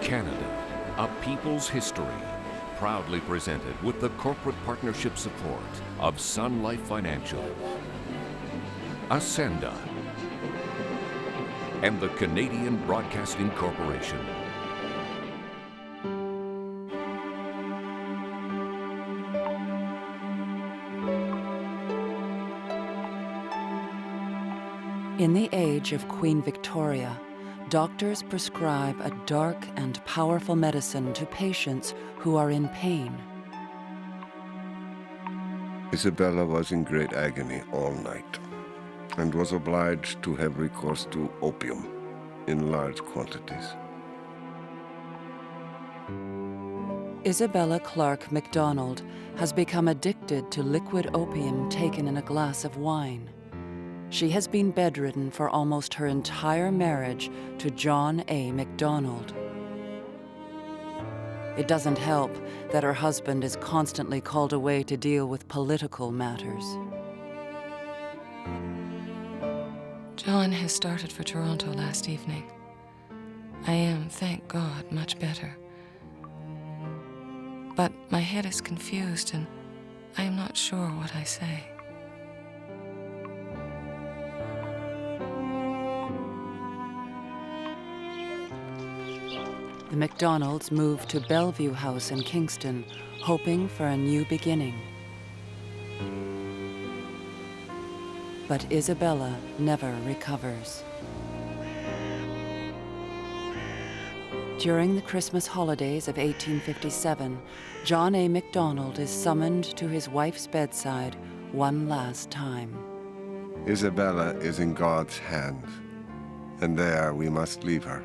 Canada, a people's history, proudly presented with the corporate partnership support of Sun Life Financial, Ascenda, and the Canadian Broadcasting Corporation. In the age of Queen Victoria, doctors prescribe a dark and powerful medicine to patients who are in pain. Isabella was in great agony all night and was obliged to have recourse to opium in large quantities. Isabella Clark MacDonald has become addicted to liquid opium taken in a glass of wine. She has been bedridden for almost her entire marriage to John A. MacDonald. It doesn't help that her husband is constantly called away to deal with political matters. John has started for Toronto last evening. I am, thank God, much better. But my head is confused and I am not sure what I say. The MacDonalds moved to Bellevue House in Kingston, hoping for a new beginning. But Isabella never recovers. During the Christmas holidays of 1857, John A. MacDonald is summoned to his wife's bedside one last time. Isabella is in God's hands, and there we must leave her.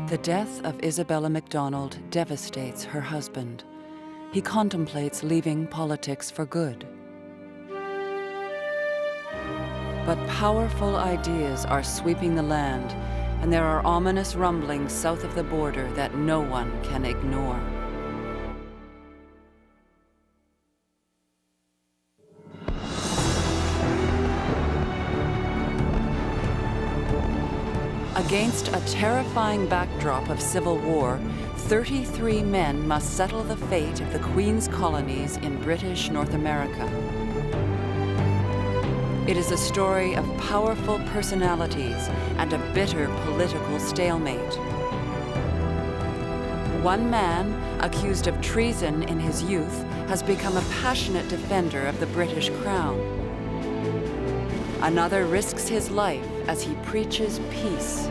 The death of Isabella MacDonald devastates her husband. He contemplates leaving politics for good. But powerful ideas are sweeping the land, and there are ominous rumblings south of the border that no one can ignore. Against a terrifying backdrop of civil war, 33 men must settle the fate of the Queen's colonies in British North America. It is a story of powerful personalities and a bitter political stalemate. One man, accused of treason in his youth, has become a passionate defender of the British Crown. Another risks his life as he preaches peace.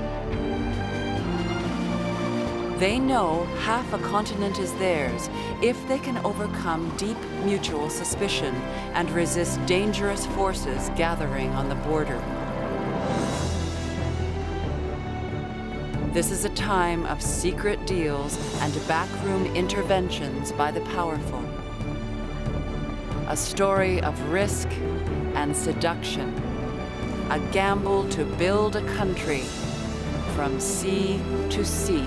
They know half a continent is theirs if they can overcome deep mutual suspicion and resist dangerous forces gathering on the border. This is a time of secret deals and backroom interventions by the powerful. A story of risk and seduction. A gamble to build a country from sea to sea.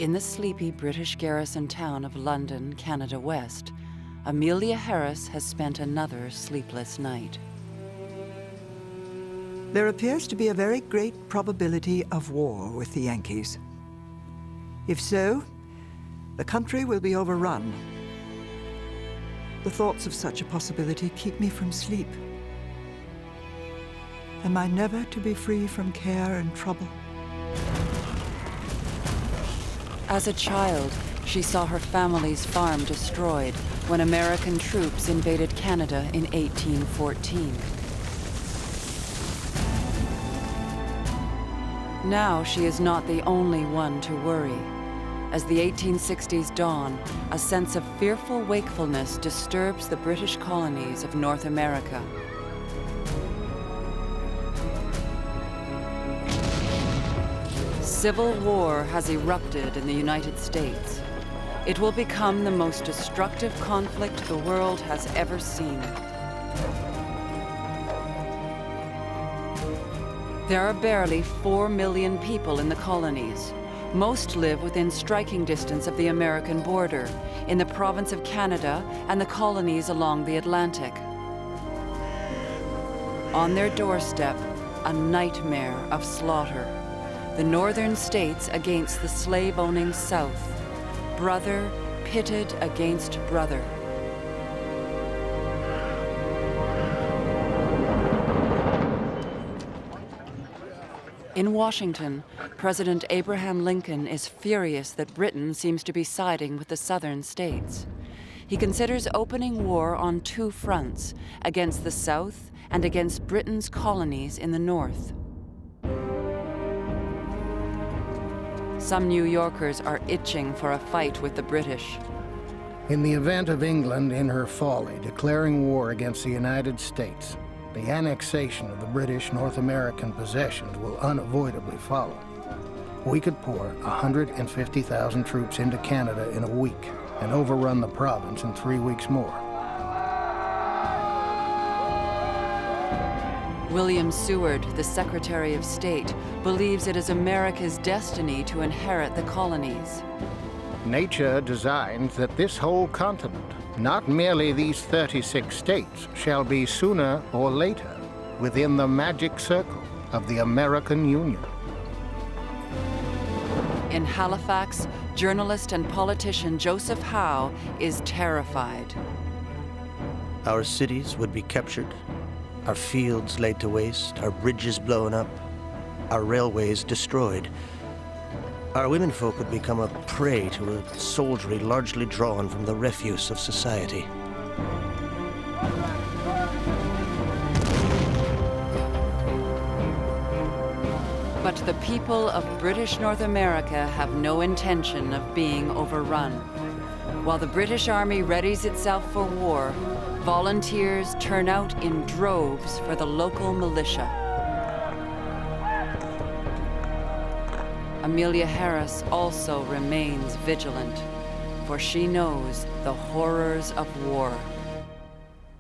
In the sleepy British garrison town of London, Canada West, Amelia Harris has spent another sleepless night. There appears to be a very great probability of war with the Yankees. If so, the country will be overrun. The thoughts of such a possibility keep me from sleep. Am I never to be free from care and trouble? As a child, she saw her family's farm destroyed when American troops invaded Canada in 1814. Now she is not the only one to worry. As the 1860s dawn, a sense of fearful wakefulness disturbs the British colonies of North America. Civil war has erupted in the United States. It will become the most destructive conflict the world has ever seen. There are barely 4 million people in the colonies. Most live within striking distance of the American border, in the province of Canada and the colonies along the Atlantic. On their doorstep, a nightmare of slaughter. The northern states against the slave-owning South. Brother pitted against brother. In Washington, President Abraham Lincoln is furious that Britain seems to be siding with the southern states. He considers opening war on 2 fronts, against the South and against Britain's colonies in the North. Some New Yorkers are itching for a fight with the British. In the event of England, in her folly, declaring war against the United States, the annexation of the British North American possessions will unavoidably follow. We could pour 150,000 troops into Canada in a week and overrun the province in 3 weeks more. William Seward, the Secretary of State, believes it is America's destiny to inherit the colonies. Nature designed that this whole continent, not merely these 36 states, shall be sooner or later within the magic circle of the American Union. In Halifax, journalist and politician Joseph Howe is terrified. Our cities would be captured, our fields laid to waste, our bridges blown up, our railways destroyed. Our womenfolk would become a prey to a soldiery largely drawn from the refuse of society. But the people of British North America have no intention of being overrun. While the British Army readies itself for war, volunteers turn out in droves for the local militia. Amelia Harris also remains vigilant, for she knows the horrors of war.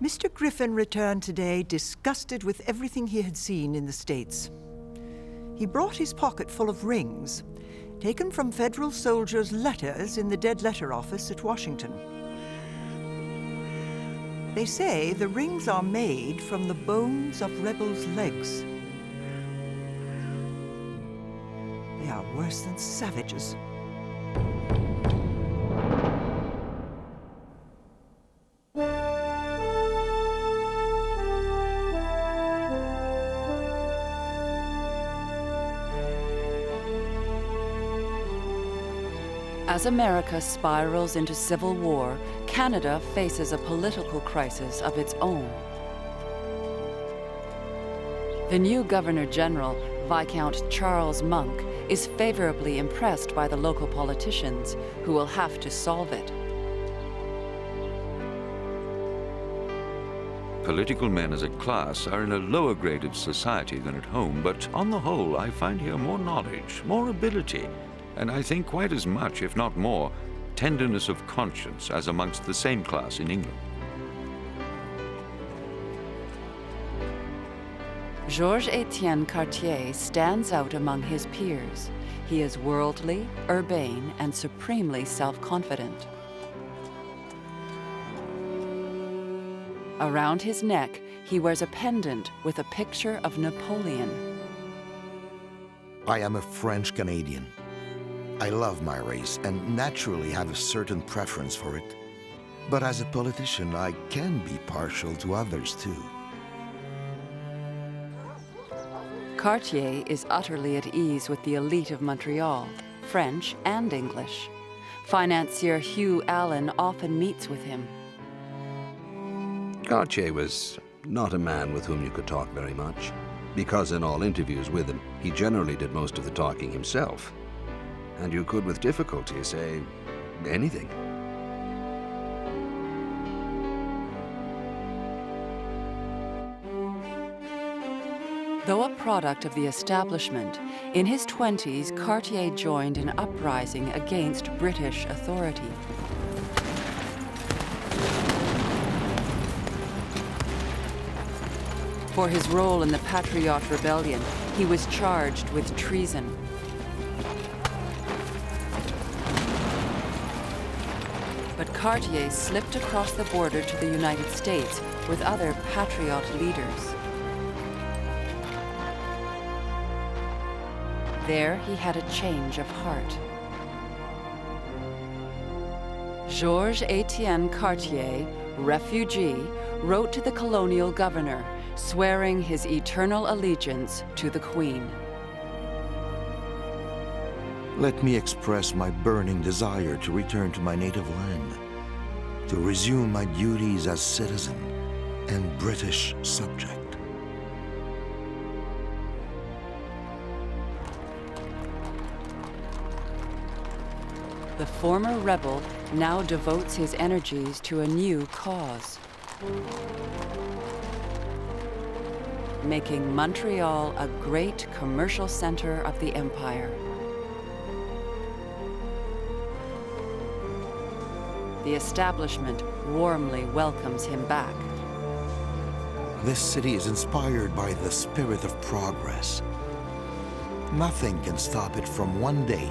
Mr. Griffin returned today disgusted with everything he had seen in the States. He brought his pocket full of rings, taken from federal soldiers' letters in the dead letter office at Washington. They say the rings are made from the bones of rebels' legs. They are worse than savages. As America spirals into civil war, Canada faces a political crisis of its own. The new Governor-General, Viscount Charles Monk, is favorably impressed by the local politicians, who will have to solve it. Political men as a class are in a lower grade of society than at home, but on the whole, I find here more knowledge, more ability, and I think quite as much, if not more, tenderness of conscience as amongst the same class in England. Georges-Étienne Cartier stands out among his peers. He is worldly, urbane, and supremely self-confident. Around his neck, he wears a pendant with a picture of Napoleon. I am a French Canadian. I love my race and naturally have a certain preference for it. But as a politician, I can be partial to others too. Cartier is utterly at ease with the elite of Montreal, French and English. Financier Hugh Allen often meets with him. Cartier was not a man with whom you could talk very much, because in all interviews with him, he generally did most of the talking himself. And you could with difficulty say anything. Though a product of the establishment, in his 20s, Cartier joined an uprising against British authority. For his role in the Patriot Rebellion, he was charged with treason. But Cartier slipped across the border to the United States with other Patriot leaders. There, he had a change of heart. Georges Etienne Cartier, refugee, wrote to the colonial governor, swearing his eternal allegiance to the Queen. Let me express my burning desire to return to my native land, to resume my duties as citizen and British subject. The former rebel now devotes his energies to a new cause, making Montreal a great commercial center of the empire. The establishment warmly welcomes him back. This city is inspired by the spirit of progress. Nothing can stop it from one day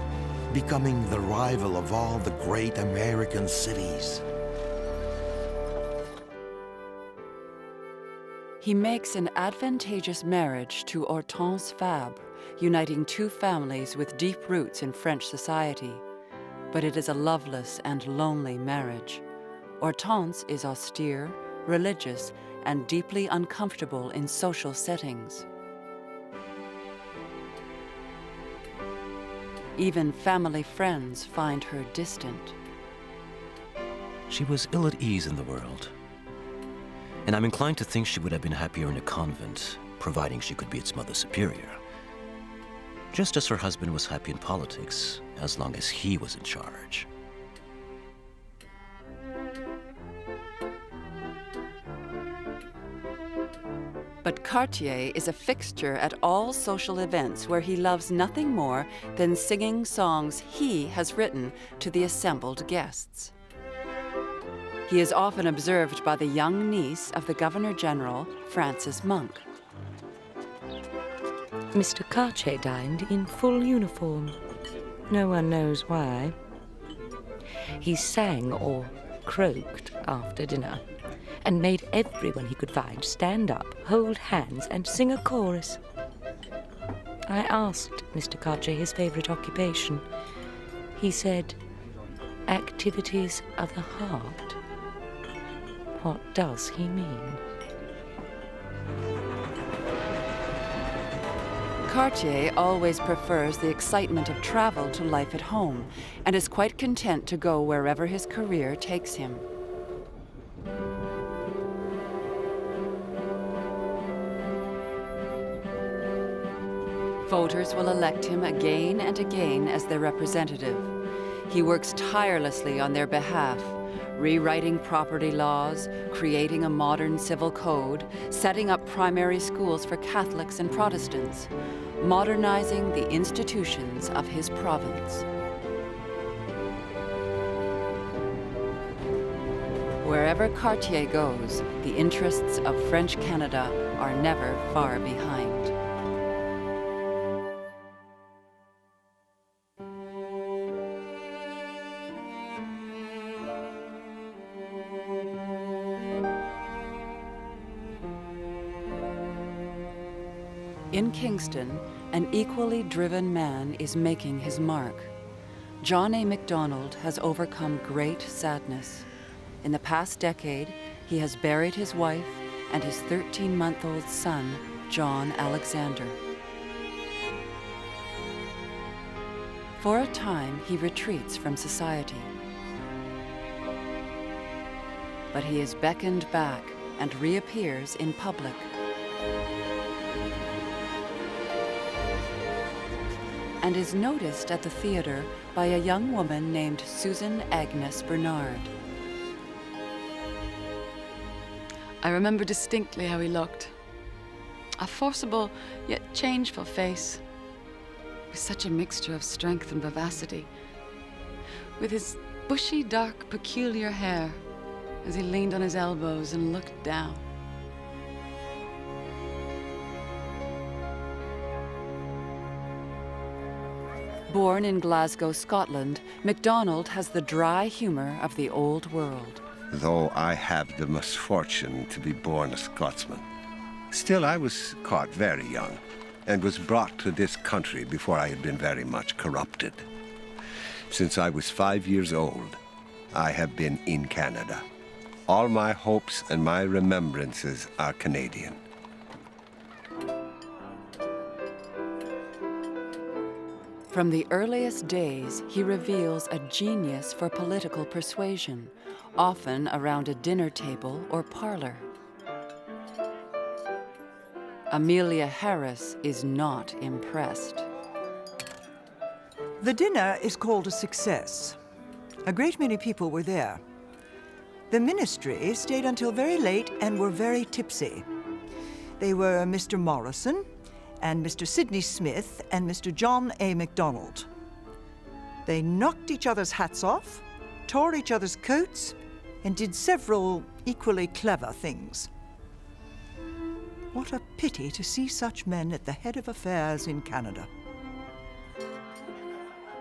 becoming the rival of all the great American cities. He makes an advantageous marriage to Hortense Fabre, uniting two families with deep roots in French society. But it is a loveless and lonely marriage. Hortense is austere, religious, and deeply uncomfortable in social settings. Even family friends find her distant. She was ill at ease in the world. And I'm inclined to think she would have been happier in a convent, providing she could be its mother superior. Just as her husband was happy in politics, as long as he was in charge. But Cartier is a fixture at all social events where he loves nothing more than singing songs he has written to the assembled guests. He is often observed by the young niece of the Governor-General, Frances Monk. Mr. Cartier dined in full uniform. No one knows why. He sang or croaked after dinner and made everyone he could find stand up, hold hands, and sing a chorus. I asked Mr. Cartier his favorite occupation. He said, activities of the heart. What does he mean? Cartier always prefers the excitement of travel to life at home and is quite content to go wherever his career takes him. Voters will elect him again and again as their representative. He works tirelessly on their behalf, rewriting property laws, creating a modern civil code, setting up primary schools for Catholics and Protestants, modernizing the institutions of his province. Wherever Cartier goes, the interests of French Canada are never far behind. In Kingston, an equally driven man is making his mark. John A. MacDonald has overcome great sadness. In the past decade, he has buried his wife and his 13-month-old son, John Alexander. For a time, he retreats from society. But he is beckoned back and reappears in public. And is noticed at the theater by a young woman named Susan Agnes Bernard. I remember distinctly how he looked. A forcible yet changeful face, with such a mixture of strength and vivacity, with his bushy, dark, peculiar hair as he leaned on his elbows and looked down. Born in Glasgow, Scotland, MacDonald has the dry humor of the old world. Though I have the misfortune to be born a Scotsman, still I was caught very young and was brought to this country before I had been very much corrupted. Since I was 5 years old, I have been in Canada. All my hopes and my remembrances are Canadian. From the earliest days, he reveals a genius for political persuasion, often around a dinner table or parlor. Amelia Harris is not impressed. The dinner is called a success. A great many people were there. The ministry stayed until very late and were very tipsy. They were Mr. Morrison, and Mr. Sidney Smith, and Mr. John A. MacDonald. They knocked each other's hats off, tore each other's coats, and did several equally clever things. What a pity to see such men at the head of affairs in Canada.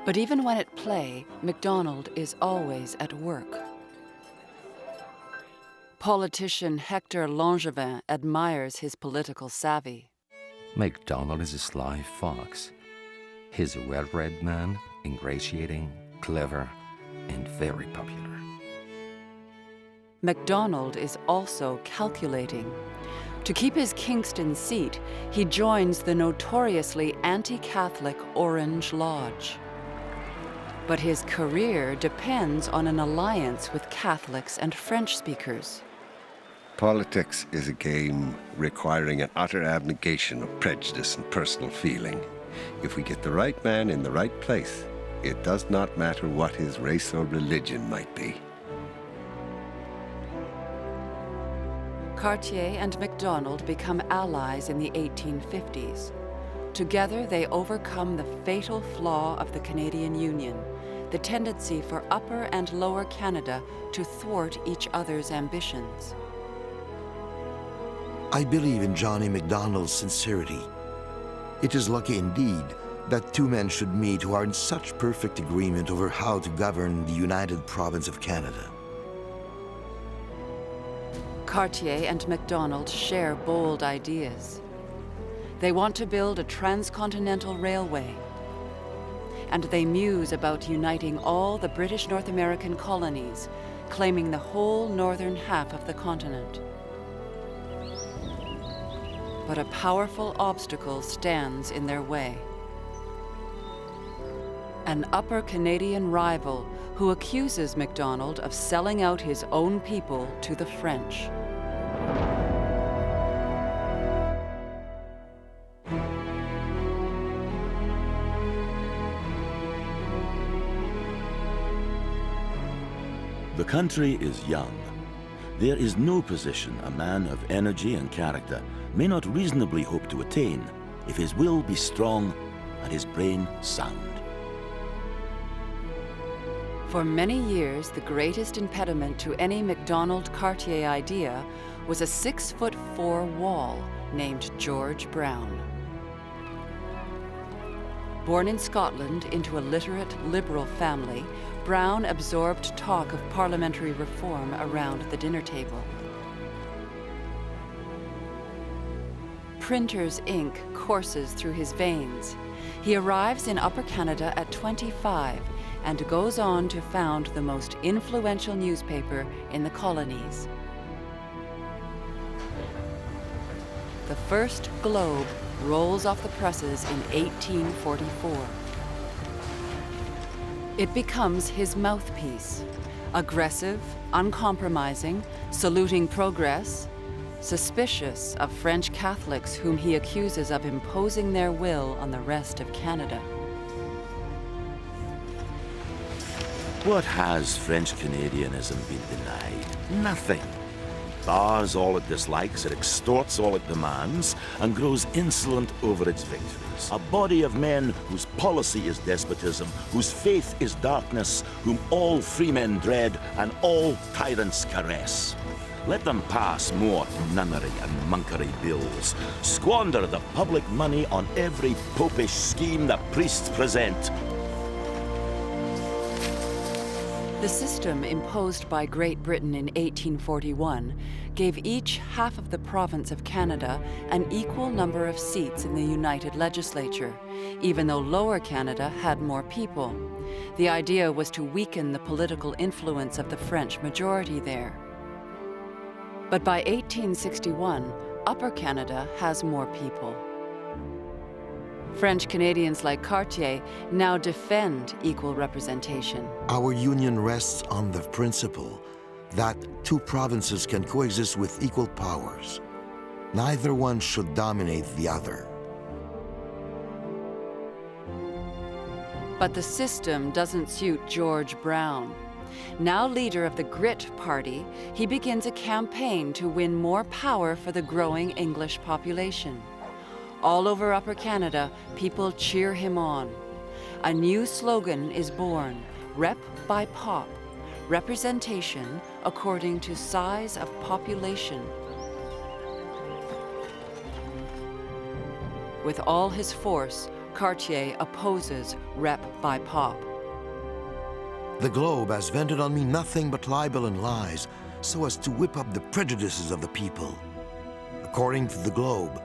But even when at play, MacDonald is always at work. Politician Hector Langevin admires his political savvy. MacDonald is a sly fox. He's a well-read man, ingratiating, clever, and very popular. MacDonald is also calculating. To keep his Kingston seat, he joins the notoriously anti-Catholic Orange Lodge. But his career depends on an alliance with Catholics and French speakers. Politics is a game requiring an utter abnegation of prejudice and personal feeling. If we get the right man in the right place, it does not matter what his race or religion might be. Cartier and MacDonald become allies in the 1850s. Together, they overcome the fatal flaw of the Canadian Union, the tendency for Upper and Lower Canada to thwart each other's ambitions. I believe in Johnny MacDonald's sincerity. It is lucky indeed that two men should meet who are in such perfect agreement over how to govern the United Province of Canada. Cartier and MacDonald share bold ideas. They want to build a transcontinental railway, and they muse about uniting all the British North American colonies, claiming the whole northern half of the continent. But a powerful obstacle stands in their way. An Upper Canadian rival who accuses MacDonald of selling out his own people to the French. The country is young. There is no position a man of energy and character may not reasonably hope to attain if his will be strong and his brain sound. For many years, the greatest impediment to any MacDonald-Cartier idea was a 6'4" wall named George Brown. Born in Scotland into a literate, liberal family, Brown absorbed talk of parliamentary reform around the dinner table. Printer's ink courses through his veins. He arrives in Upper Canada at 25, and goes on to found the most influential newspaper in the colonies. The first Globe rolls off the presses in 1844. It becomes his mouthpiece, aggressive, uncompromising, saluting progress, suspicious of French Catholics whom he accuses of imposing their will on the rest of Canada. What has French Canadianism been denied? Nothing. Bars all it dislikes, it extorts all it demands, and grows insolent over its victories. A body of men whose policy is despotism, whose faith is darkness, whom all freemen dread and all tyrants caress. Let them pass more nunnery and monkery bills, squander the public money on every popish scheme the priests present. The system imposed by Great Britain in 1841 gave each half of the province of Canada an equal number of seats in the United Legislature, even though Lower Canada had more people. The idea was to weaken the political influence of the French majority there. But by 1861, Upper Canada has more people. French Canadians like Cartier now defend equal representation. Our union rests on the principle that two provinces can coexist with equal powers. Neither one should dominate the other. But the system doesn't suit George Brown. Now leader of the Grit Party, he begins a campaign to win more power for the growing English population. All over Upper Canada, people cheer him on. A new slogan is born, Rep by Pop, representation according to size of population. With all his force, Cartier opposes Rep by Pop. The Globe has vented on me nothing but libel and lies, so as to whip up the prejudices of the people. According to the Globe,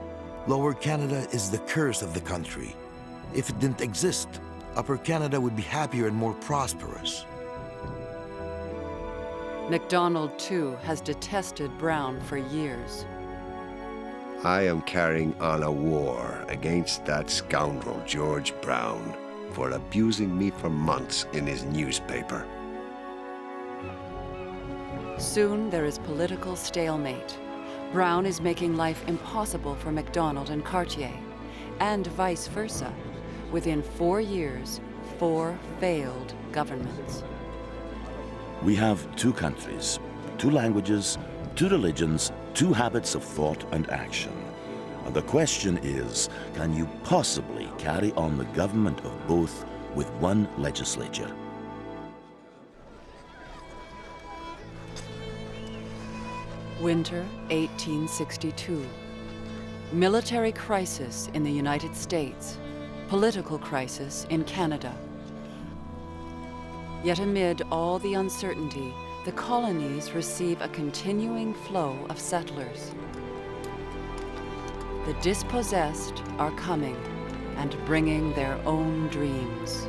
Lower Canada is the curse of the country. If it didn't exist, Upper Canada would be happier and more prosperous. MacDonald, too, has detested Brown for years. I am carrying on a war against that scoundrel George Brown for abusing me for months in his newspaper. Soon there is political stalemate. Brown is making life impossible for MacDonald and Cartier, and vice versa. Within 4 years, 4 failed governments. We have 2 countries, 2 languages, 2 religions, 2 habits of thought and action. And the question is, can you possibly carry on the government of both with one legislature? Winter 1862. Military crisis in the United States. Political crisis in Canada. Yet amid all the uncertainty, the colonies receive a continuing flow of settlers. The dispossessed are coming and bringing their own dreams.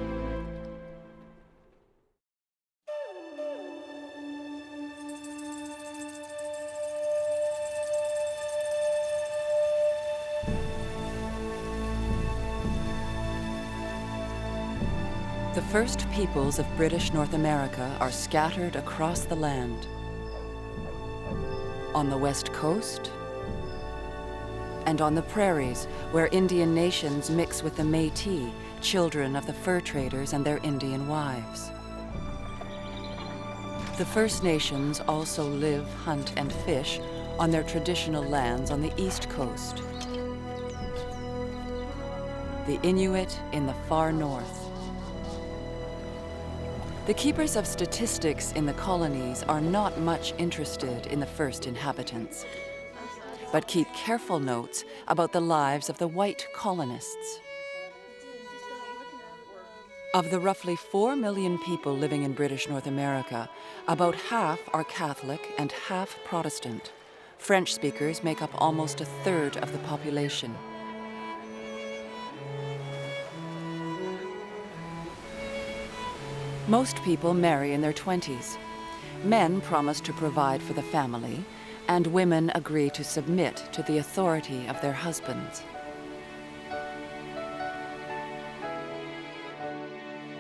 The first peoples of British North America are scattered across the land. On the west coast, and on the prairies, where Indian nations mix with the Métis, children of the fur traders and their Indian wives. The First Nations also live, hunt, and fish on their traditional lands on the east coast. The Inuit in the far north. The keepers of statistics in the colonies are not much interested in the first inhabitants, but keep careful notes about the lives of the white colonists. Of the roughly 4 million people living in British North America, about half are Catholic and half Protestant. French speakers make up almost a third of the population. Most people marry in their 20s. Men promise to provide for the family, and women agree to submit to the authority of their husbands.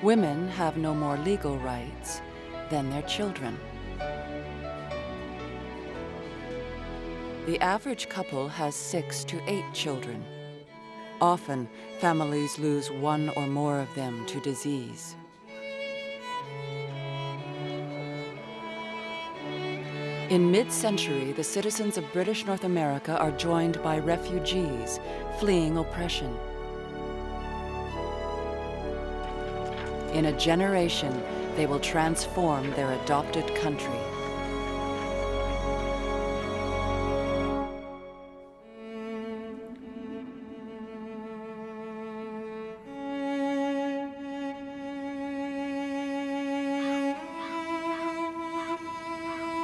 Women have no more legal rights than their children. The average couple has 6 to 8 children. Often, families lose one or more of them to disease. In mid-century, the citizens of British North America are joined by refugees fleeing oppression. In a generation, they will transform their adopted country.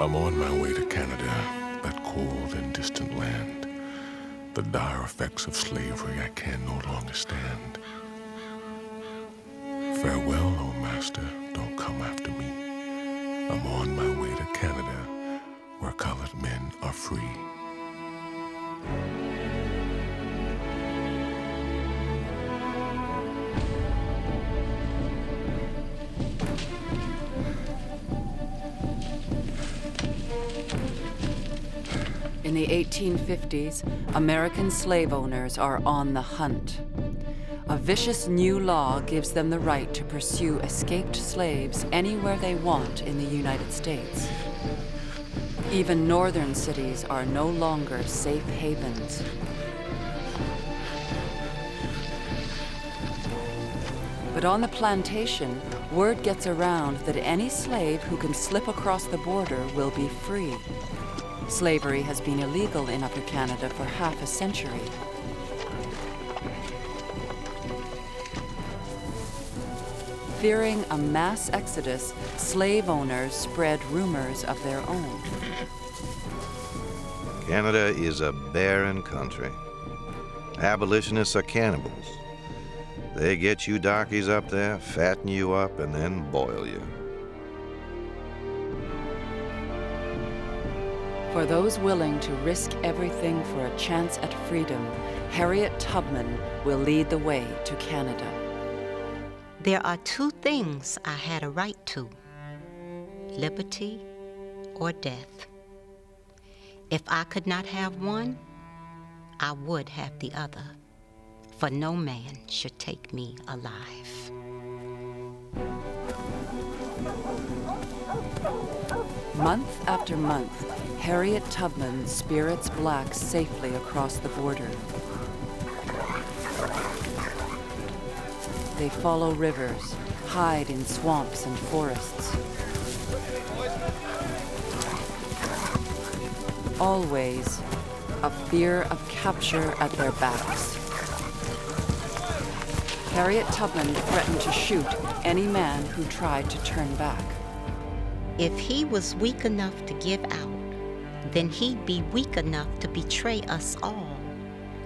I'm on my way to Canada, that cold and distant land. The dire effects of slavery I can no longer stand. Farewell, oh master, don't come after me. I'm on my way to Canada, where colored men are free. In the 1850s, American slave owners are on the hunt. A vicious new law gives them the right to pursue escaped slaves anywhere they want in the United States. Even northern cities are no longer safe havens. But on the plantation, word gets around that any slave who can slip across the border will be free. Slavery has been illegal in Upper Canada for half a century. Fearing a mass exodus, slave owners spread rumors of their own. Canada is a barren country. Abolitionists are cannibals. They get you darkies up there, fatten you up, and then boil you. For those willing to risk everything for a chance at freedom, Harriet Tubman will lead the way to Canada. There are 2 things I had a right to: liberty or death. If I could not have one, I would have the other, for no man should take me alive. Month after month, Harriet Tubman spirits blacks safely across the border. They follow rivers, hide in swamps and forests. Always a fear of capture at their backs. Harriet Tubman threatened to shoot any man who tried to turn back. If he was weak enough to give out, then he'd be weak enough to betray us all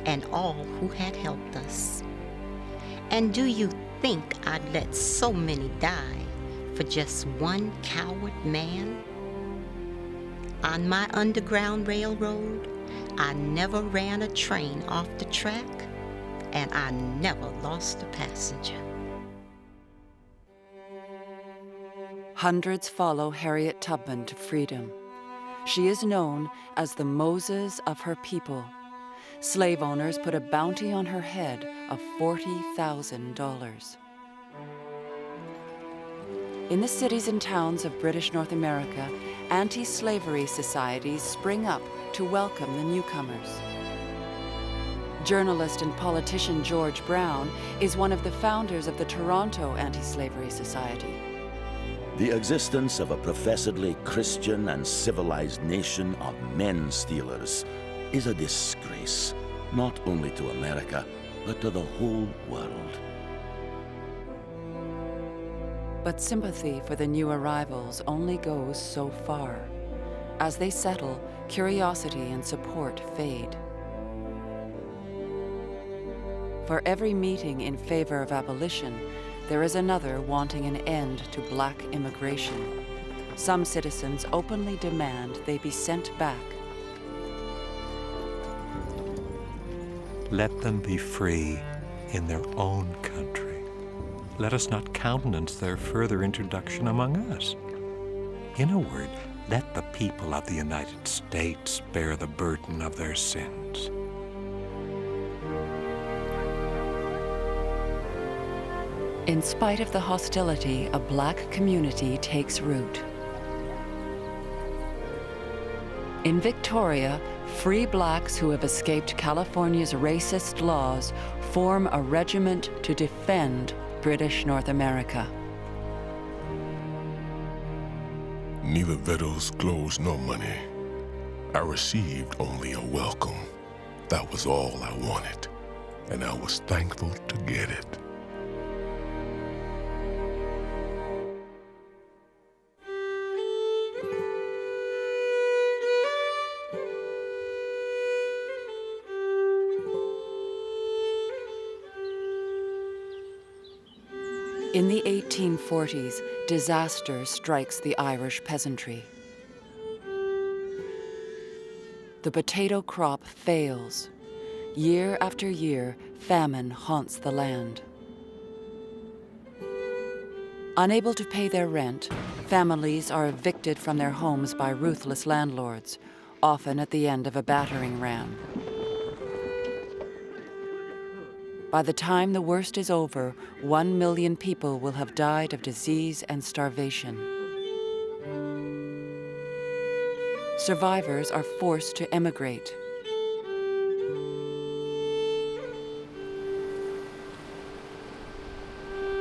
and all who had helped us. And do you think I'd let so many die for just one coward man? On my Underground Railroad, I never ran a train off the track, and I never lost a passenger. Hundreds follow Harriet Tubman to freedom. She is known as the Moses of her people. Slave owners put a bounty on her head of $40,000. In the cities and towns of British North America, anti-slavery societies spring up to welcome the newcomers. Journalist and politician George Brown is one of the founders of the Toronto Anti-Slavery Society. The existence of a professedly Christian and civilized nation of men stealers is a disgrace, not only to America, but to the whole world. But sympathy for the new arrivals only goes so far. As they settle, curiosity and support fade. For every meeting in favor of abolition, there is another wanting an end to black immigration. Some citizens openly demand they be sent back. Let them be free in their own country. Let us not countenance their further introduction among us. In a word, let the people of the United States bear the burden of their sins. In spite of the hostility, a black community takes root. In Victoria, free blacks who have escaped California's racist laws form a regiment to defend British North America. Neither victuals, clothes, nor money. I received only a welcome. That was all I wanted, and I was thankful to get it. In the 1840s, disaster strikes the Irish peasantry. The potato crop fails. Year after year, famine haunts the land. Unable to pay their rent, families are evicted from their homes by ruthless landlords, often at the end of a battering ram. By the time the worst is over, 1 million people will have died of disease and starvation. Survivors are forced to emigrate.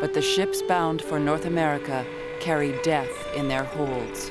But the ships bound for North America carry death in their holds.